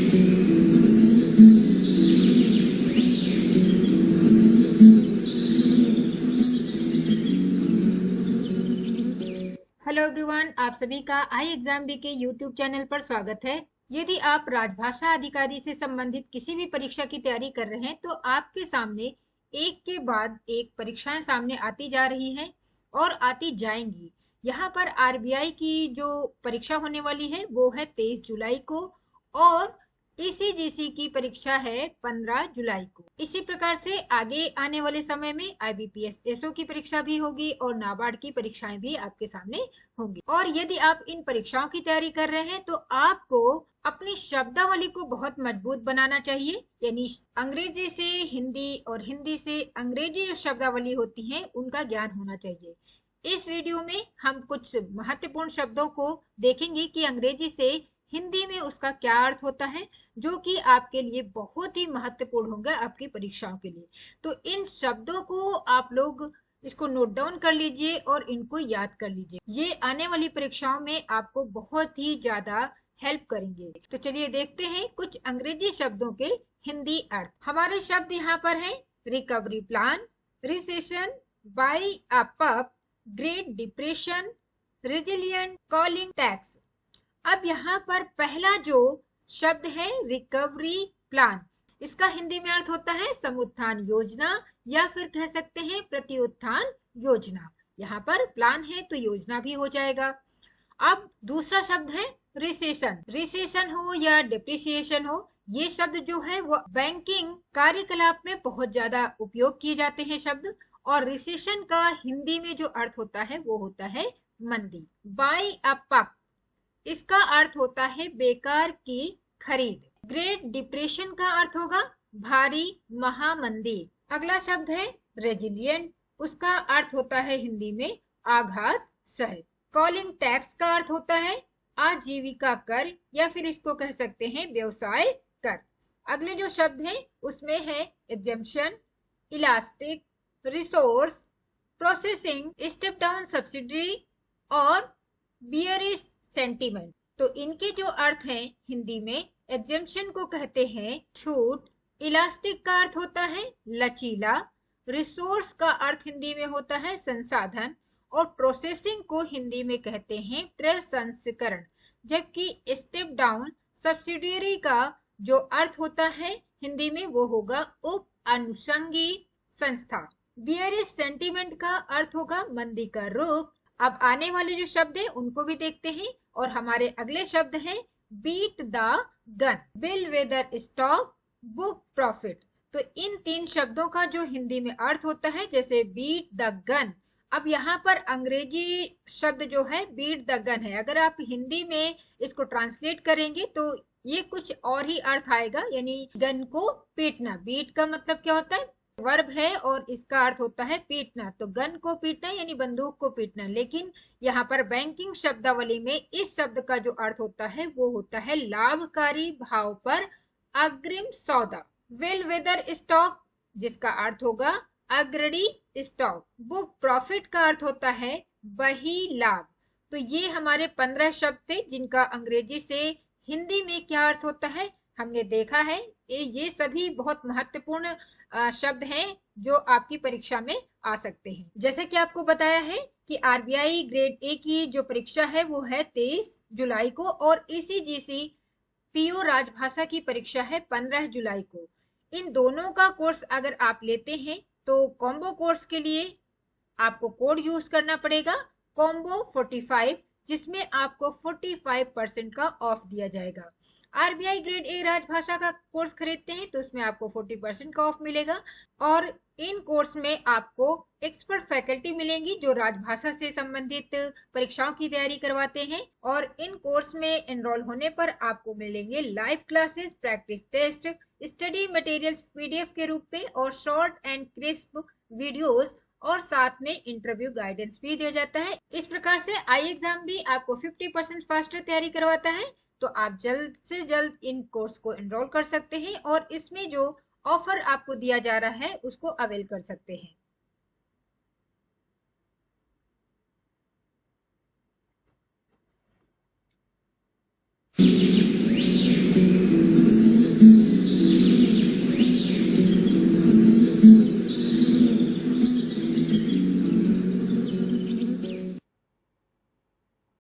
Hello everyone, आप सभी का आई एग्जाम बी के यूट्यूब चैनल पर स्वागत है। यदि आप राजभाषा अधिकारी से संबंधित किसी भी परीक्षा की तैयारी कर रहे हैं तो आपके सामने एक के बाद एक परीक्षाएं सामने आती जा रही हैं और आती जाएंगी। यहाँ पर आरबीआई की जो परीक्षा होने वाली है वो है 23 जुलाई को और ईसीजीसी की परीक्षा है 15 जुलाई को। इसी प्रकार से आगे आने वाले समय में आईबीपीएस एसओ की परीक्षा भी होगी और नाबार्ड की परीक्षाएं भी आपके सामने होंगी। और यदि आप इन परीक्षाओं की तैयारी कर रहे हैं तो आपको अपनी शब्दावली को बहुत मजबूत बनाना चाहिए, यानी अंग्रेजी से हिंदी और हिंदी से अंग्रेजी जो शब्दावली होती है उनका ज्ञान होना चाहिए। इस वीडियो में हम कुछ महत्वपूर्ण शब्दों को देखेंगे कि अंग्रेजी से हिंदी में उसका क्या अर्थ होता है, जो कि आपके लिए बहुत ही महत्वपूर्ण होगा आपकी परीक्षाओं के लिए। तो इन शब्दों को आप लोग इसको नोट डाउन कर लीजिए और इनको याद कर लीजिए। ये आने वाली परीक्षाओं में आपको बहुत ही ज्यादा हेल्प करेंगे। तो चलिए देखते हैं कुछ अंग्रेजी शब्दों के हिंदी अर्थ। हमारे शब्द यहाँ पर हैं रिकवरी प्लान, रिसेशन, बाय अ पब, great depression, resilient, calling tax. अब यहाँ पर पहला जो शब्द है रिकवरी प्लान, इसका हिंदी में अर्थ होता है समुत्थान योजना या फिर कह सकते हैं प्रत्युत्थान योजना। यहाँ पर प्लान है तो योजना भी हो जाएगा। अब दूसरा शब्द है रिसेशन। रिसेशन हो या डिप्रिसिएशन हो, ये शब्द जो है वो बैंकिंग कार्यकलाप में बहुत ज्यादा उपयोग किए जाते हैं शब्द। और रिसेशन का हिंदी में जो अर्थ होता है वो होता है मंदी। बाय अ पब, इसका अर्थ होता है बेकार की खरीद। ग्रेट डिप्रेशन का अर्थ होगा भारी महामंदी। अगला शब्द है रेजिलिएंट, उसका अर्थ होता है हिंदी में आघात सह। कॉलिंग टैक्स का अर्थ होता है आजीविका कर या फिर इसको कह सकते हैं व्यवसाय कर। अगले जो शब्द हैं उसमें है exemption, elastic, resource, processing, step down subsidy और बियरिश सेंटीमेंट। तो इनके जो अर्थ हैं हिंदी में, एग्जेम्पशन को कहते हैं छूट, इलास्टिक का अर्थ होता है लचीला, रिसोर्स का अर्थ हिंदी में होता है संसाधन और प्रोसेसिंग को हिंदी में कहते हैं प्रसंस्करण। जबकि स्टेप डाउन सब्सिडियरी का जो अर्थ होता है हिंदी में वो होगा उप अनुषंगी संस्था। बियरिश सेंटीमेंट का अर्थ होगा मंदी का रुख। अब आने वाले जो शब्द हैं उनको भी देखते हैं और हमारे अगले शब्द हैं beat the gun, bellwether stock, book profit. तो इन तीन शब्दों का जो हिंदी में अर्थ होता है जैसे बीट द गन। अब यहाँ पर अंग्रेजी शब्द जो है बीट द गन है, अगर आप हिंदी में इसको ट्रांसलेट करेंगे तो ये कुछ और ही अर्थ आएगा, यानी गन को पीटना। बीट का मतलब क्या होता है, वर्ब है और इसका अर्थ होता है पीटना। तो गन को पीटना यानी बंदूक को पीटना। लेकिन यहाँ पर बैंकिंग शब्दावली में इस शब्द का जो अर्थ होता है वो होता है लाभकारी भाव पर अग्रिम सौदा। वेल वेदर स्टॉक, जिसका अर्थ होगा अग्रणी स्टॉक। बुक प्रॉफिट का अर्थ होता है बही लाभ। तो ये हमारे 15 शब्द थे जिनका अंग्रेजी से हिंदी में क्या अर्थ होता है हमने देखा है। ये सभी बहुत महत्वपूर्ण शब्द हैं जो आपकी परीक्षा में आ सकते हैं। जैसे कि आपको बताया है कि आरबीआई ग्रेड ए की जो परीक्षा है वो है 23 जुलाई को और ईसीजीसी पीओ राजभाषा की परीक्षा है 15 जुलाई को। इन दोनों का कोर्स अगर आप लेते हैं तो कॉम्बो कोर्स के लिए आपको कोड यूज करना पड़ेगा कॉम्बो 45, जिसमें आपको 45% का ऑफ दिया जाएगा। आरबीआई ग्रेड ए राजभाषा का कोर्स खरीदते हैं तो उसमें आपको 40% का ऑफ मिलेगा और इन कोर्स में आपको एक्सपर्ट फैकल्टी मिलेंगी जो राजभाषा से संबंधित परीक्षाओं की तैयारी करवाते हैं। और इन कोर्स में एनरोल होने पर आपको मिलेंगे live classes, practice test, study materials PDF के रूप में और शॉर्ट एंड क्रिस्प वीडियोस और साथ में इंटरव्यू गाइडेंस भी दिया जाता है। इस प्रकार से आई एग्जाम भी आपको 50% फास्टर तैयारी करवाता है। तो आप जल्द से जल्द इन कोर्स को एनरोल कर सकते हैं और इसमें जो ऑफर आपको दिया जा रहा है उसको अवेल कर सकते हैं।